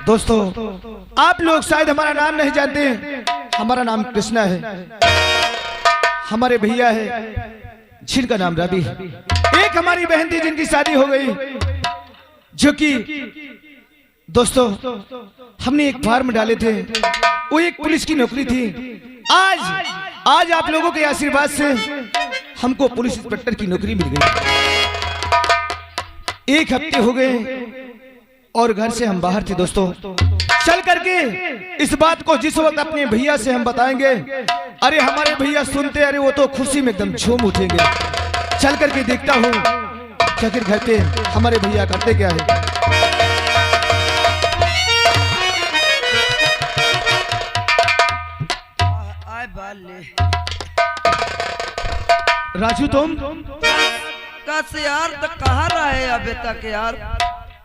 दोस्तों, आप लोग शायद हमारा नाम नहीं जानते, हमारा नाम कृष्णा है। हमारे भैया है जिनका नाम रवि है। एक हमारी बहन थी जिनकी शादी हो गई, जो कि दोस्तों हमने एक फार्म डाले थे, वो एक पुलिस की नौकरी थी। आज आप लोगों के आशीर्वाद से हमको पुलिस इंस्पेक्टर की नौकरी मिल गई। 1 हफ्ते हो गए और घर से हम बाहर थे। दोस्तों, चल करके इस बात को जिस वक्त अपने भैया से हम बताएंगे, अरे हमारे भैया सुनते, अरे वो तो खुशी में एकदम झूम उठेंगे। चल करके देखता हूँ आखिर घर पे हमारे भैया करते क्या है। राजू, तुम कैसे यार, तो कहाँ रहे अबे तक यार?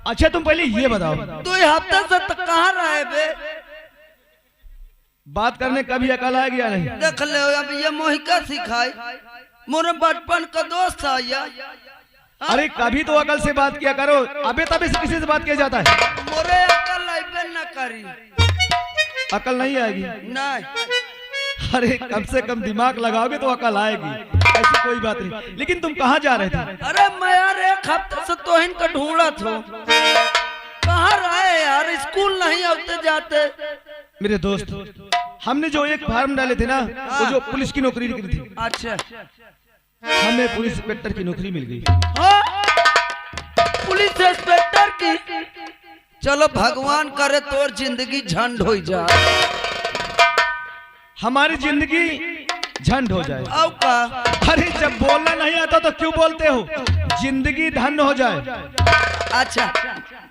अच्छा तुम पहले ये बताओ, 2 हफ्ते से तो कहाँ रहे बे? बात करने कभी अकल आ गया नहीं? देख ले अब ये मोहिका सिखाई, मोरे बचपन का दोस्त था यार। अरे कभी तो अकल से बात किया करो, अबे तभी से किसी से बात किया जाता है? मोरे अकल आइबे न करी। अकल नहीं आएगी? नहीं। अरे कम से कम दिमाग लगाओगे तो अकल आएगी, ऐसी कोई बात नहीं। लेकिन तुम कहाँ जा रहे थे? अरे मैं यार 1 हफ्ते से तोहिन का ढूंढा था। कहाँ रहे यार? स्कूल नहीं आते जाते। मेरे दोस्त, हमने जो एक फार्म डाले थे ना, वो जो पुलिस की नौकरी निकली थी, अच्छा, हमें पुलिस इंस्पेक्टर की नौकरी मिल गई। हाँ? पुलिस इंस्पेक्टर की? चलो भगवान करे तोर जिंदगी झंड हो जाए, हमारी जिंदगी झंड हो जाए। आओ का? अरे जब बोलना नहीं आता तो क्यों बोलते हो? जिंदगी धन्य हो जाए। अच्छा,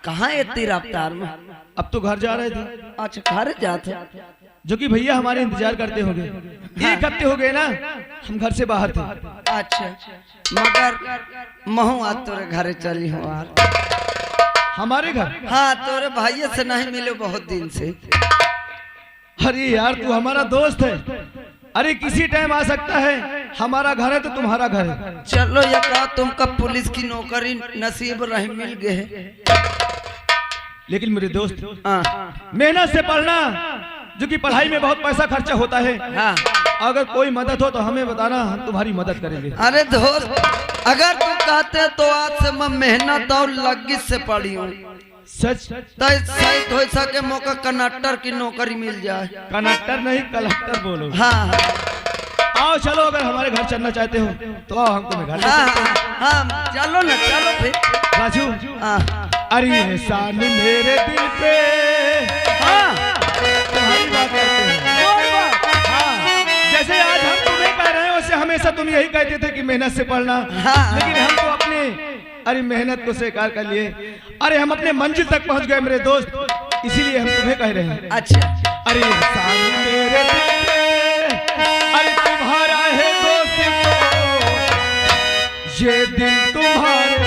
कहाँ इतनी रफ्तार में? अब तो घर जा रहे थे। अच्छा, घर जाते, जो कि भैया हमारे इंतजार करते होंगे। 1 हफ्ते हो गए ना हम घर से बाहर थे। अच्छा, मगर महू आज तोरे घरे चली हो यार। हमारे घर? हाँ, तोरे भाई से नहीं मिले बहुत दिन से। अरे यार तू हमारा दोस्त है, अरे किसी टाइम आ सकता है। हमारा घर है तो तुम्हारा घर है। चलो ये कहा तुमका पुलिस की नौकरी नसीब रही मिल गए। लेकिन मेरे दोस्त, हाँ, मेहनत से पढ़ना, जो कि पढ़ाई में बहुत पैसा खर्चा होता है। हाँ। अगर कोई मदद हो तो हमें बताना, हम तुम्हारी मदद करेंगे। अरे दोस्त, अगर तुम कहते तो आज से मैं मेहनत और लगन से पढ़ी हूँ। सच? तो शायद हो सके मौका कंडक्टर की नौकरी मिल जाए। कंडक्टर नहीं, कलेक्टर बोलो। हाँ, आओ चलो, अगर हमारे घर चलना चाहते हो तो आओ, हम तुम्हें घर ले हाँ, सकते हैं। हाँ, चलो ना, चलो फिर। राजू, हाँ, अरे एहसान मेरे दिल पे, हाँ, तुम्हारी बात करते हैं। हाँ, जैसे आज हम तुम्हें कह रहे हैं, वैसे हमेशा तुम यही कहते थे कि मेहनत से पढ़ना। हाँ। लेकिन हम तो अपने मेहनत को स्वीकार कर लिए। अरे हम अपने मंजिल तक पहुंच गए मेरे दोस्त, इसीलिए हम तुम्हें कह रहे हैं। अच्छा, अरे एहसान मेरे दिल पे, अरे तुम्हारा है दोस्त तो ये दिल तुम्हारे।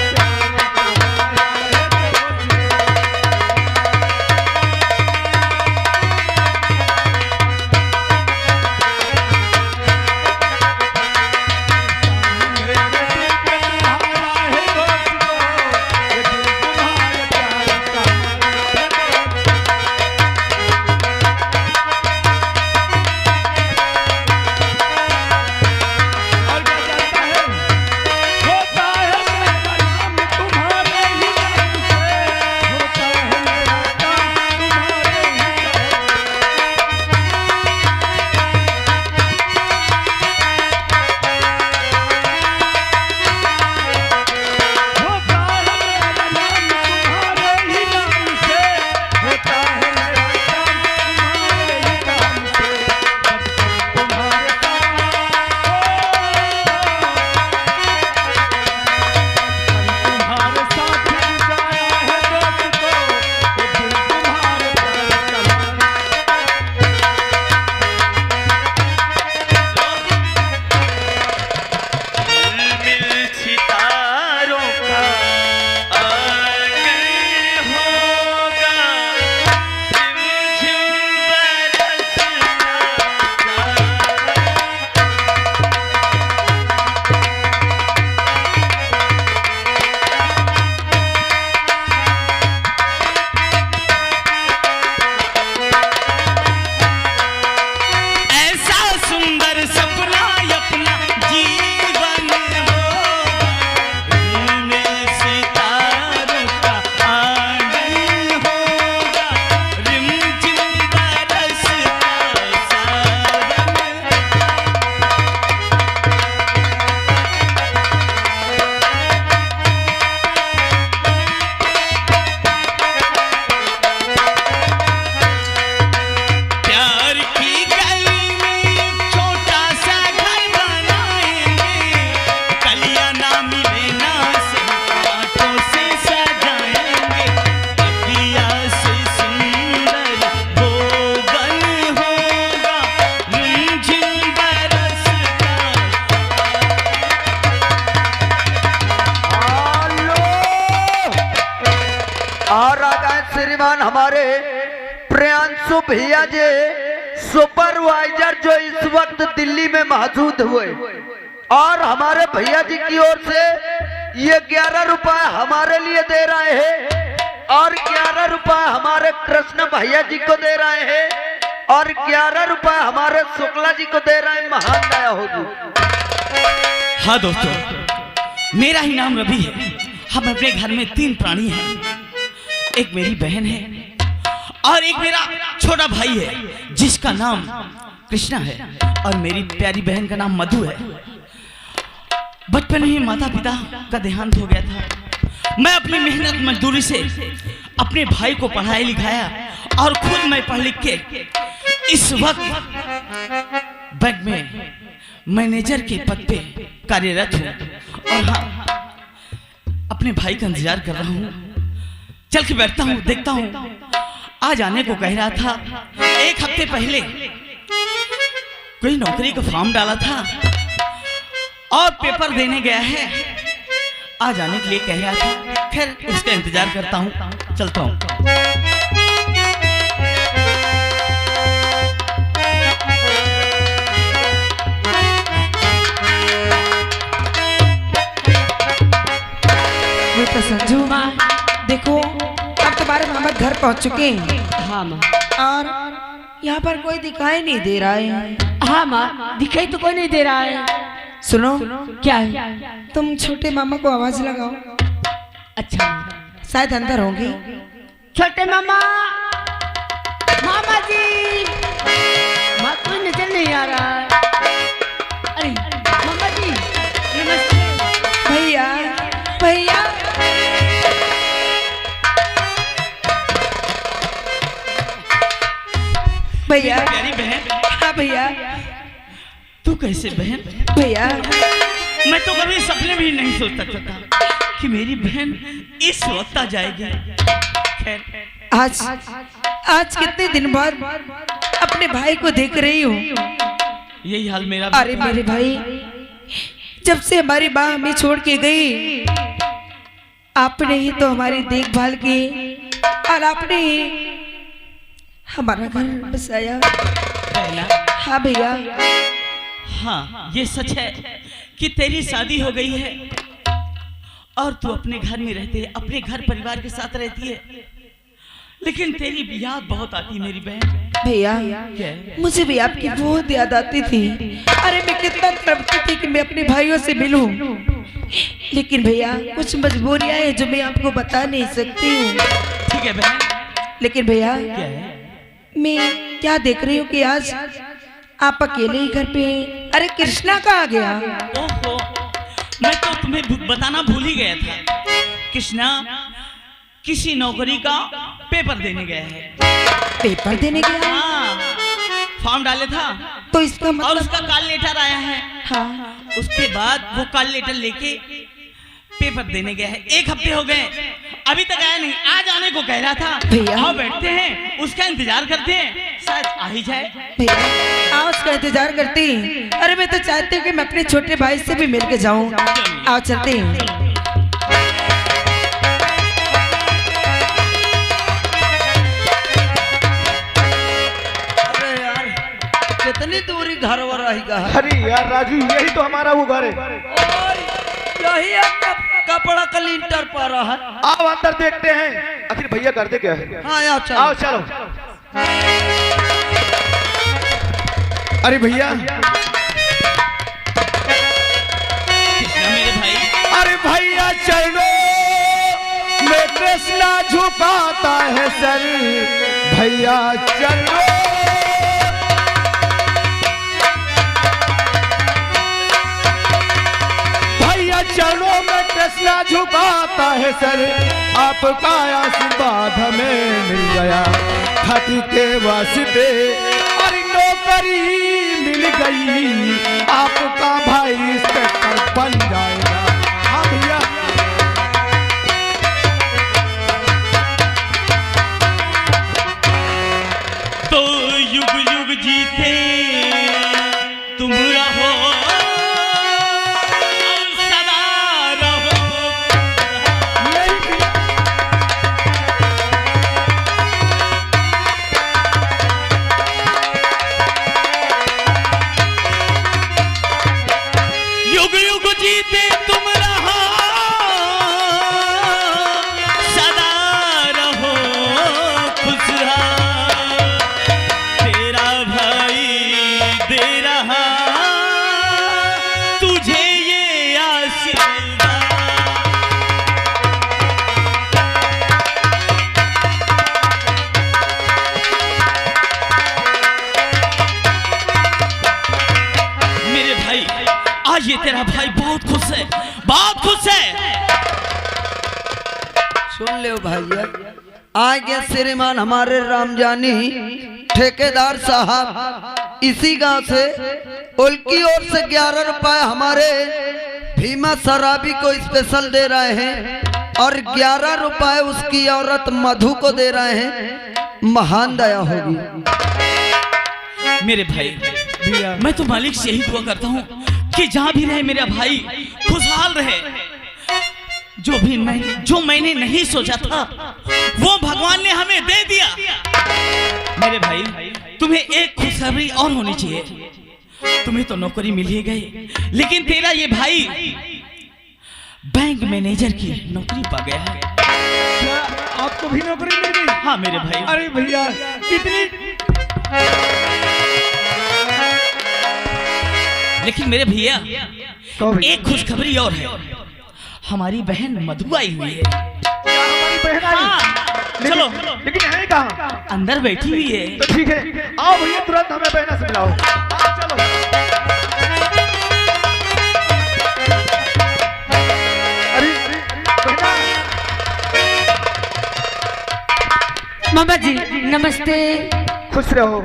होता है श्रीमान हमारे प्रियांशु भैया जी सुपरवाइजर जो इस वक्त दिल्ली में मौजूद हुए, और हमारे भैया जी की ओर से ये 11 रुपए हमारे लिए दे रहे हैं, और 11 रुपए हमारे कृष्ण भैया जी को दे रहे हैं, और 11 रुपए हमारे शुक्ला जी को दे रहे हैं। महान दया होगी। हाँ दोस्तों, मेरा ही नाम रवि है। हम अपने घर में 3 प्राणी हैं। एक मेरी बहन है और एक मेरा छोटा भाई है जिसका नाम कृष्णा है, और मेरी प्यारी बहन का नाम मधु है। बचपन में ही माता पिता का देहांत हो गया था। मैं अपनी मेहनत मजदूरी से अपने भाई को पढ़ाया लिखाया और खुद मैं पढ़ लिख के इस वक्त बैंक में मैनेजर के पद पे कार्यरत हूँ, और हाँ, अपने भाई का इंतजार कर रहा हूँ। चल के बैठता हूँ, देखता हूँ। आज आने को कह रहा था। 1 हफ्ते पहले कोई नौकरी का फॉर्म डाला था और पेपर देने गया है। आज आने के लिए कह रहा था। खैर, उसका इंतजार करता हूँ, चलता हूँ। तो संजू माँ देखो, अब तुम्हारे मामा घर पहुँच चुके हैं। हाँ माँ। और यहाँ पर कोई दिखाई नहीं दे रहा है। हाँ माँ, दिखाई तो कोई नहीं दे रहा है। सुनो, क्या है? तुम छोटे मामा को आवाज लगाओ। अच्छा, शायद अंदर होंगे। छोटे मामा, मामा जी, माँ कोई नजर नहीं आ रहा है। अरे मामा जी, नमस्ते। भैया, भैया, भैया। प्यारी बहन। हाँ भैया। तू कैसे बहन? भैया, मैं तो कभी सपने भी नहीं सोच सकता था कि मेरी बहन इस वक्त आ जाएगी। खैर, आज कितने दिन बाद अपने भाई को देख रही हूँ। यही हाल मेरा। अरे मेरे भाई, जब से हमारी माँ हमें छोड़ के गई, आपने ही तो हमारी देखभाल की और आपने ही हमारा घर बसाया। हाँ भैया। हाँ, ये सच है कि तेरी शादी हो गई है और तू अपने घर में रहती है, अपने घर परिवार के साथ रहती है, लेकिन तेरी याद बहुत आती मेरी बहन। भैया, मुझे भी आपकी बहुत याद आती थी। अरे मैं कितना तड़पती थी कि मैं अपने भाइयों से मिलूं, लेकिन भैया कुछ मजबूरियां हैं जो मैं आपको बता नहीं सकती हूँ। ठीक है बहन। लेकिन भैया, क्या है? मैं क्या देख रही हूँ कि आज आप अकेले ही घर पे। अरे कृष्णा कहाँ गया? ओहो, मैं तो तुम्हें बताना भूल ही गया था। कृष्णा किसी नौकरी का पेपर देने गया है। पेपर देने गया? हाँ, फॉर्म डाले था तो इसका और मतलब? उसका कॉल लेटर आया है। हाँ। उसके बाद वो कॉल लेटर लेके पेपर देने गया है। 1 हफ्ते हो गए, अभी तक आया नहीं। आज आने को कह रहा था। भैया, आओ बैठते हैं, उसका इंतजार करते हैं, शायद आ ही जाए। भैया, आओ उसका इंतजार करती। अरे मैं तो चाहती हूँ कि मैं अपने छोटे भाई से भी मिल के जाऊँ। आओ चलते हैं। कितनी दूरी घर वर रहेगा? अरे यार राजू, यही तो हमारा वो घर है। यही कपड़ा का लिंटर पर रहा। आओ अंदर देखते हैं आखिर भैया करते क्या है। हाँ आओ चलो। आओ चलो। अरे भैया, कृष्णा मेरे भाई। अरे भैया चलो, मैं कृष्णा झुकाता है सर। भैया चलो, चरणों में कृष्णा झुकाता है सर। आपका आशीर्वाद हमें मिल गया, खाती के वास्ते और नौकरी मिल गई। आपका भाई इंस्पेक्टर बन जाएगा। हाँ भैया। तो युग युग जीते तुम रहो, आज ये तेरा भाई बहुत खुश है, बहुत खुश है। सुन ले भैया, आगे श्रीमान हमारे रामजानी ठेकेदार साहब इसी गांव से उनकी ओर से 11 रुपए हमारे भीमा शराबी को स्पेशल दे रहे हैं और 11 रुपए उसकी औरत मधु को दे रहे हैं। महान दया होगी मेरे भाई। मैं तो मालिक से यही दुआ करता हूँ कि जहाँ भी रहे मेरा भाई खुशहाल रहे। जो मैंने नहीं सोचा था वो भगवान ने हमें दे दिया। मेरे भाई तुम्हें एक खुशखबरी और होनी चाहिए। तुम्हें तो नौकरी मिल ही गई, लेकिन तेरा ये भाई बैंक मैनेजर की नौकरी पा गया है। क्या आपको भी नौकरी मिल गई? हाँ मेरे भाई। अरे भैया कितनी, लेकिन मेरे भैया तो भैया एक खुशखबरी और है। हमारी बहन मधु आई हुई है। क्या हमारी बहन आई? हाँ, चलो लेकिन है कहाँ? अंदर बैठी हुई है। तो ठीक है, आओ भैया तुरंत हमें बहना से मिलाओ। आओ चलो। अरे बहना, मामा जी नमस्ते। खुश रहो।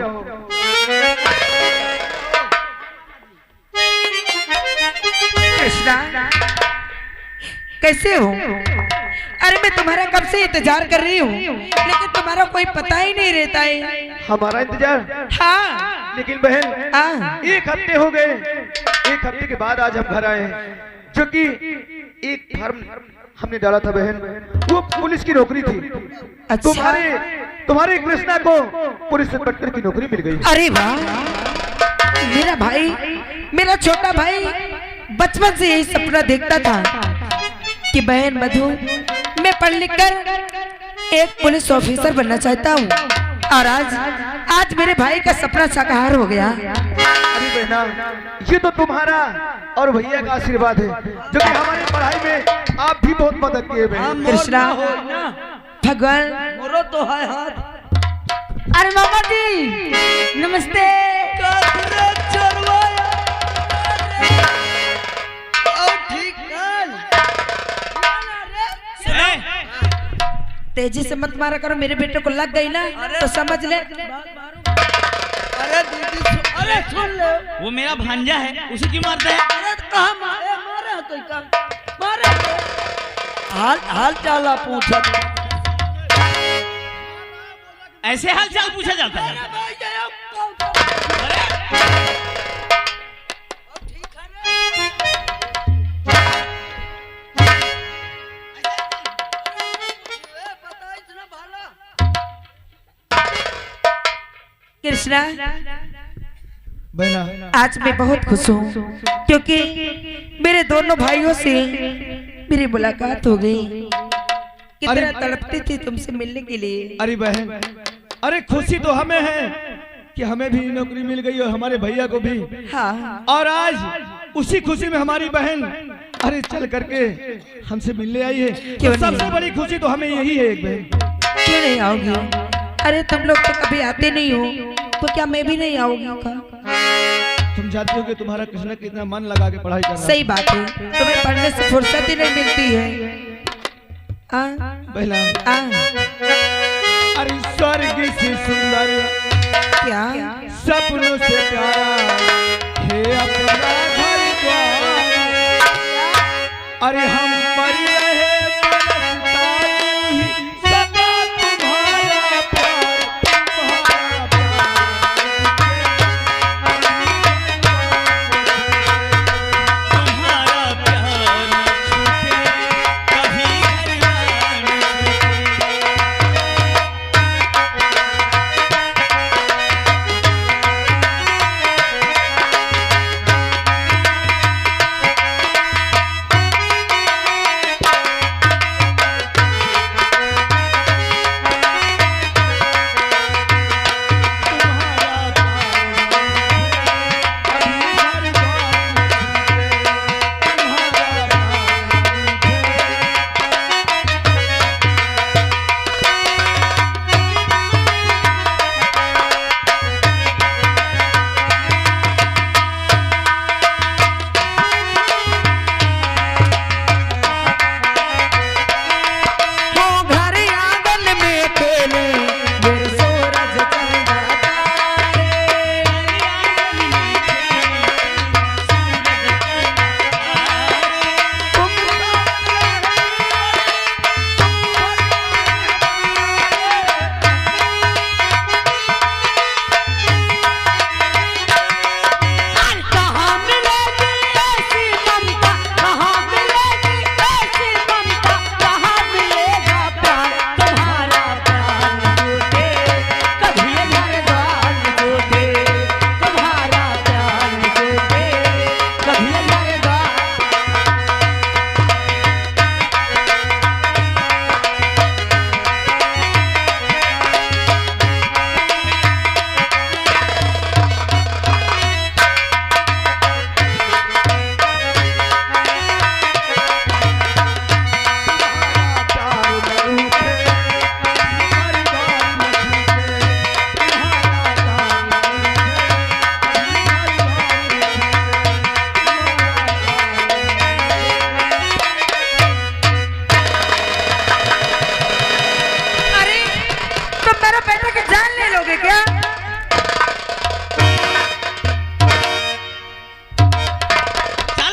कृष्णा कैसे हो? अरे मैं तुम्हारा कब से इंतजार कर रही हूँ, लेकिन तुम्हारा कोई पता ही नहीं रहता है। हमारा इंतजार? हाँ लेकिन बहन हाँ। 1 हफ्ते हो गए। 1 हफ्ते के बाद आज हम घर आए हैं, जो कि एक फर्म हमने डाला था बहन, वो पुलिस की नौकरी थी। अच्छा। तुम्हारे कृष्णा को पुलिस इंस्पेक्टर की नौकरी मिल गई। अरे वाह, मेरा भाई, मेरा छोटा भाई बचपन से यही सपना देखता था कि बहन मधु मैं पढ़ लिख कर एक पुलिस ऑफिसर बनना चाहता हूँ, और आज मेरे भाई का सपना साकार हो गया। अरे बहना, ये तो तुम्हारा और भैया का आशीर्वाद है, जो कि हमारी पढ़ाई में आप भी बहुत मदद किए बहन। कृष्णा भगवान मोरो तो है हाथ। अरे मामा जी नमस्ते। तेजी से मत मारा करो, मेरे बेटे को लग गई ना तो समझ ले। अरे दीदी अरे सुन ले, वो मेरा भांजा है, उसे क्यों मारता है? अरे कहाँ मारे मारे तो क्या मारे? हाल चाल आप पूछा, ऐसे हाल चाल पूछा जाता है? कृष्णा बहना आज मैं बहुत खुश हूँ, क्योंकि मेरे दोनों भाइयों से मेरी मुलाकात हो गई। कितना तड़पती थी तुमसे मिलने के लिए। अरे बहन, अरे खुशी तो हमें है कि हमें भी नौकरी मिल गई और हमारे भैया को भी। हाँ और आज उसी खुशी में हमारी बहन अरे चल करके हमसे मिलने आई है। क्यों तो सबसे नहीं? बड़ी खुशी तो हमें यही है एक बहन। क्यों नहीं आओगी? अरे तुम लोग तो कभी आते नहीं हो, तो क्या मैं भी नहीं आऊंगी का? तुम जानते हो कि तुम्हारा कृष्णा कितना मन लगा के पढ़ाई कर रहा है। सही बात है, तुम्हें पढ़ने से फुर्सत ही नहीं मिलती है। बहना, अरे स्वर्ग से सुंदर क्या सपनों से प्यारा है अपना घर द्वार। अरे हम पर रहे बरसता यूं ही सदा तुम्हारा प्यार, तुम्हारा तुम्हारा प्यार न छूटे, कभी घरवार न छूटे।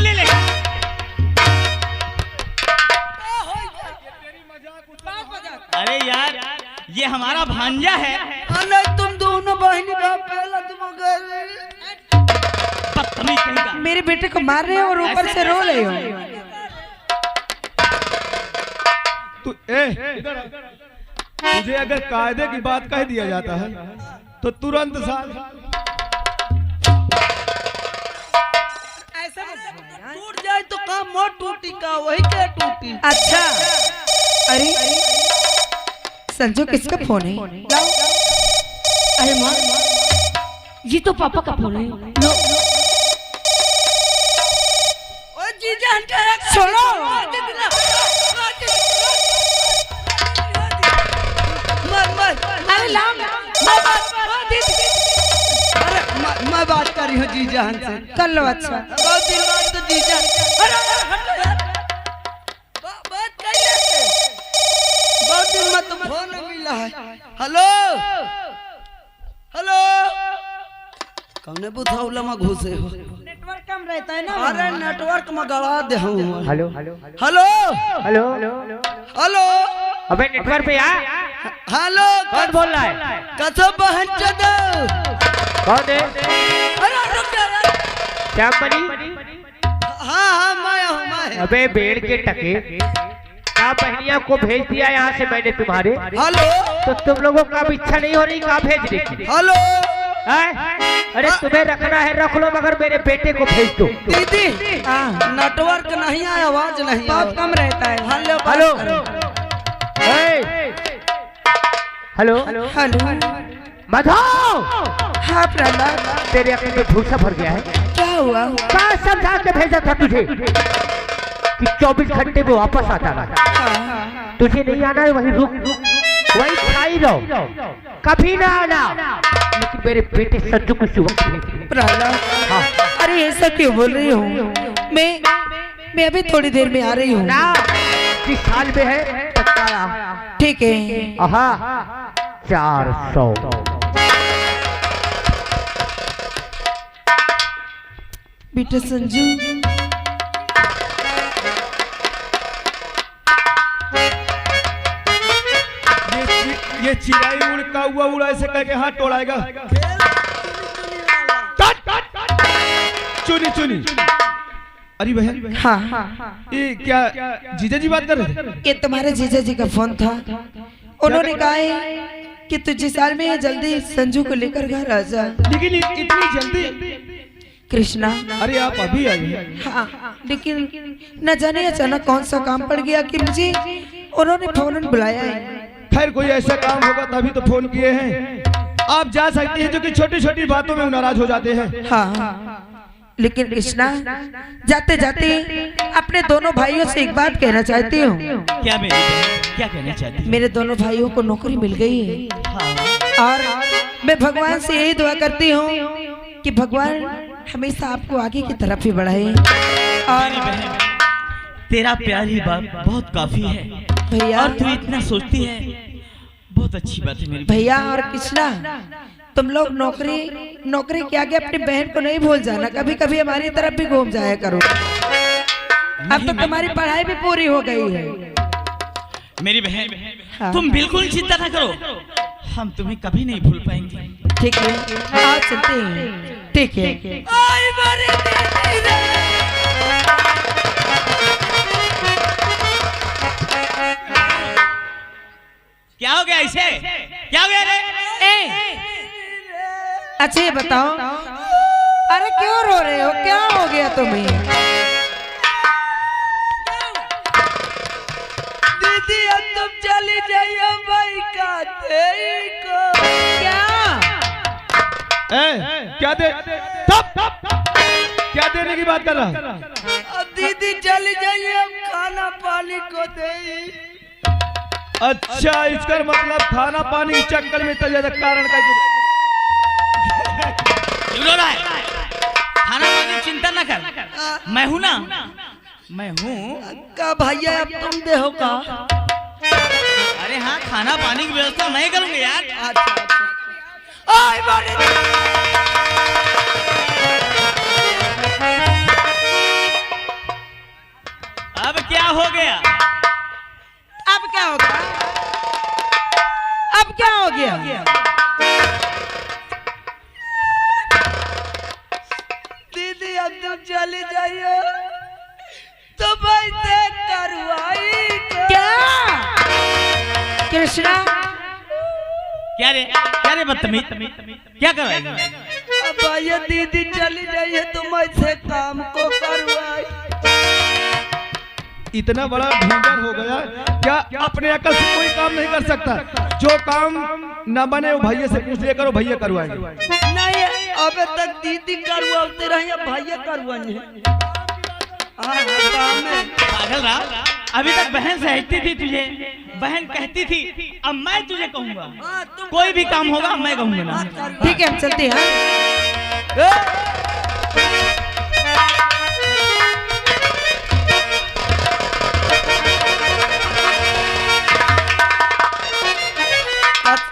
ले ले। अरे यार ये हमारा भांजा है। नहीं तुम दोनों बहनी बाप पहला तुम गए। बदतमीज कहीं का। मेरे बेटे को मार रहे हो और ऊपर से रो रहे हो। तू इधर आ। तुझे अगर कायदे की बात कह दिया जाता है तो तुरंत साल टूट जाए तो काम मोट टूटी का वही क्या टूटी। अच्छा अरे संजू किसका फोन है? लाओ। अरे माँ ये तो पापा का फोन है। लो ओ जीजा हटा छोड़ो। मत अरे लाओ अरे मैं बात कर रही हूँ जीजा से। कर लो। अच्छा बहुत दिन बाद तो जीजा बात कर लेते। बहुत दिन में तो फोन मिला है। हेलो हेलो कौने बुझाउला में घुसे हो? नेटवर्क कम रहता है ना। अरे नेटवर्क में गड़ा दे हूँ। हेलो हेलो हेलो हेलो अबे नेटवर्क पे आ। हेलो कौन बोल रहा है? कथो बहन चोदो। कौन है? अरे रुक जा। श्याम बनी। हाँ मैं अबे बेड़ के टके क्या बहनिया को भेज दिया यहाँ से मैंने तुम्हारे। हेलो तो तुम लोगों का अब इच्छा नहीं हो रही कहाँ भेजने की? हेलो अरे तुम्हें रखना है रख लो मगर मेरे बेटे को भेज दो। दीदी नेटवर्क नहीं आया आवाज नहीं बहुत कम रहता है। हेलो हेलो हेलो हेलो मधु हाँ प्रहलाद तेरे अकल में भूसा भर गया है। क्या हुआ? कहाँ समझा के भेजा था तुझे कि 24 घंटे में वापस आता है। तुझे नहीं आना है वही रुक वही खाई रहो कभी ना आना। लेकिन मेरे बेटे संजू को वक्त प्रहलाद हाँ अरे ऐसा क्यों बोल रही हूँ? मैं अभी थोड़ी देर में आ रही हूँ। ना किस साल में है तत्काल? ठीक है। आहा 400 बेटा संजू ये चिड़ाई उड़ का हुआ उड़ा ऐसे करके हाथ टोड़ाएगा। चुनी चुनी। अरे बहन हाँ ये क्या जीजा जी बात कर रहे थे? ये तुम्हारे जीजा जी का फोन था। उन्होंने कहा है कि तू जिस साल में है जल्दी संजू को लेकर घर आ जा। लेकिन इतनी जल्दी? कृष्णा अरे आप अभी आई हैं। हाँ लेकिन न जाने अचानक कौन सा काम पड़ गया कि मुझे उन्होंने फौरन बुलाया है। खैर कोई ऐसा काम होगा तभी तो फोन किए हैं। आप जा सकते हैं जो कि छोटी छोटी बातों में नाराज हो जाते हैं। हाँ लेकिन कृष्णा जाते जाते अपने दोनों भाइयों से एक बात कहना चाहती हूँ। क्या मेरी बहन क्या कहना चाहती है? मेरे दोनों भाइयों को नौकरी मिल गई है हाँ और मैं भगवान से यही दुआ करती हूँ कि भगवान हमेशा आपको आगे की तरफ ही बढ़ाए। मेरी और बहन तेरा प्यार ही बाप बहुत काफी है भैया और तू इतना सोचती है बहुत अच्छी बात है मेरी बहन। भैया और कृष्णा तुम लोग नौकरी के आगे अपनी बहन को नहीं भूल जाना। कभी कभी हमारी तरफ भी घूम जाया करो। अब तो तुम्हारी पढ़ाई भी पूरी हो गई है। मेरी बहन हाँ। तुम बिल्कुल चिंता ना करो हम तुम्हें कभी नहीं भूल पाएंगे। ठीक है आज चलते हैं। ठीक है क्या हो गया इसे? क्या हो गया रे? अच्छा ये बताओ अरे क्यों रो रहे हो? क्या हो गया तुम्हें? दीदी अब तुम चली जाइए भाई का को। क्या क्या दे क्या देने की बात कर रहा? अब दीदी चली जाइए अब खाना पानी को दे। अच्छा इसका मतलब खाना पानी के चक्कर में तो ज्यादा कारण का क्यों रो रहा है? खाना पानी चिंता ना कर मैं हूं ना मैं हूं। का भैया अब तुम दे हो का? अरे हाँ खाना पानी की व्यवस्था मैं करूंगा यार। अच्छा आय बारे हो गया? अब क्या होगा? अब क्या हो गया? दीदी अब तुम चली जाइए तो भाई से करवाई क्या कृष्णा? क्या रे बदतमीज, क्या करवाएगी? अब भैया दीदी चली जाइए तो मैं से काम को करवाई। इतना बड़ा ढूंढर हो गया क्या अपने अकल से कोई काम नहीं कर सकता? जो काम न बने वो भैया से पूछ लिया करो, भैया करवाएंगे। नहीं अबे तक दीदी करवाते रहे अब भैया करवाएंगे। पागल रहा, अभी तक बहन सहती थी तुझे, बहन कहती थी, अब मैं तुझे कहूंगा कोई भी काम होगा मैं कहूंगा ना। ठीक है हम चलते हैं।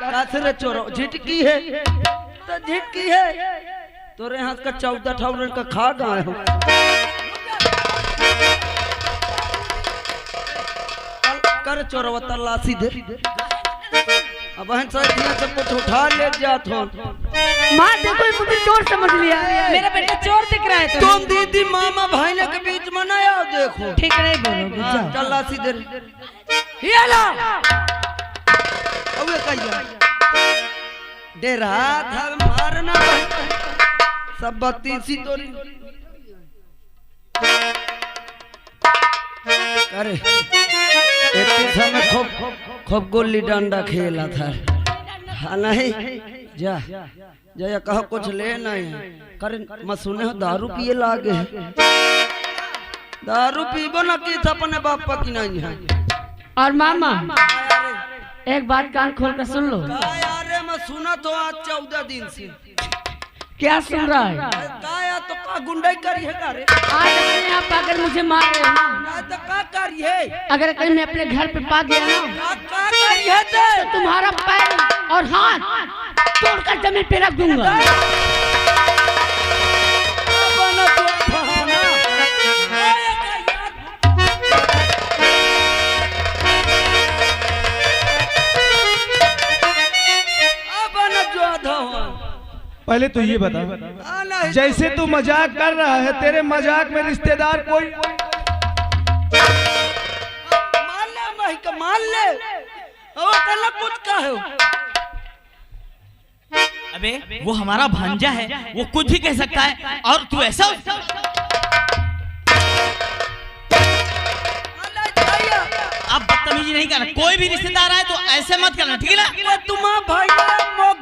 काथरे चोरो झिटकी है तो झिटकी है तोरे हाथ का 14 ठाउरन का खा गए हो। कर चोरवा तलाशी दे अब बहन सब कुछ उठा ले जात हो। माँ देखो ये मुझे चोर समझ लिया, मेरा बेटा चोर दिख रहा है। तुम दीदी मामा भाई के बीच में ना आओ देखो। ठीक नहीं बोलोगे, जाओ। तलाशी दे ये लो अबे कहिया डेरा था मारना सब बत्तीसी तोरी अरे इतने समय खूब गुल्ली डंडा खेला था। हाँ नहीं जा जा कहा कुछ ले नहीं करे मैं सुने हो दारू पिए लागे दारू पीबो ना कि अपने बापा की नहीं है। और मामा एक बात कान खोल कर सुन लो। यार मैं सुना तो आज 14 दिन से। क्या सुन रहा है? काया तो का गुंडाई करी है करे आज अपने आप अगर मुझे मार रहे हो ना, ना तो का करी है अगर कहीं मैं अपने घर पे पा गया ना का करी है तो तुम्हारा पैर और हाथ तोड़कर जमीन पे रख दूंगा। बना तो बहाना बना जो आधा पहले तो ये बता, जैसे तू मजाक कर रहा है, तेरे मजाक में रिश्तेदार कोई मान ले भाई का मान ले वो कल कुछ का है। अबे वो हमारा भांजा है, वो कुछ भी कह सकता है और तू ऐसा। अब बदतमीजी नहीं करना, कोई भी रिश्तेदार आए तो ऐसे मत करना, ठीक है ना? तुम भाई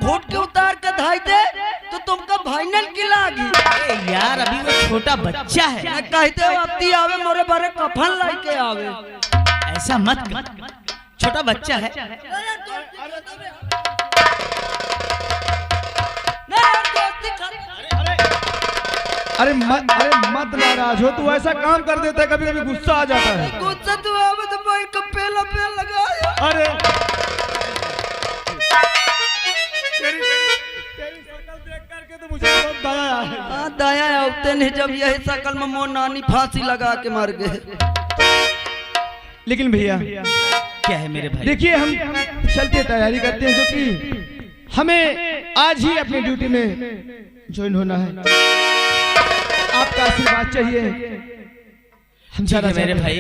घोट के उतार के धाई दे तो तुमका फाइनल की लागी। यार अभी वो छोटा बच्चा है, कहते हो अत्ती आवे मोरे बारे कफन लाई के आवे। ऐसा मत कर, छोटा बच्चा है। अरे मत नाराज हो, तू ऐसा काम कर देता है, कभी कभी गुस्सा आ जाता है। गुस्सा तो आवे तो भाई का पेला लगाया। अरे दया आते नहीं जब यही शकल में मोर नानी फांसी लगा के मर गए। लेकिन भैया क्या है मेरे भाई, देखिए हम चलते तैयारी करते हैं, जो कि हमें आज ही अपनी ड्यूटी में ज्वाइन होना है। आपका आशीर्वाद चाहिए हम मेरे भाई।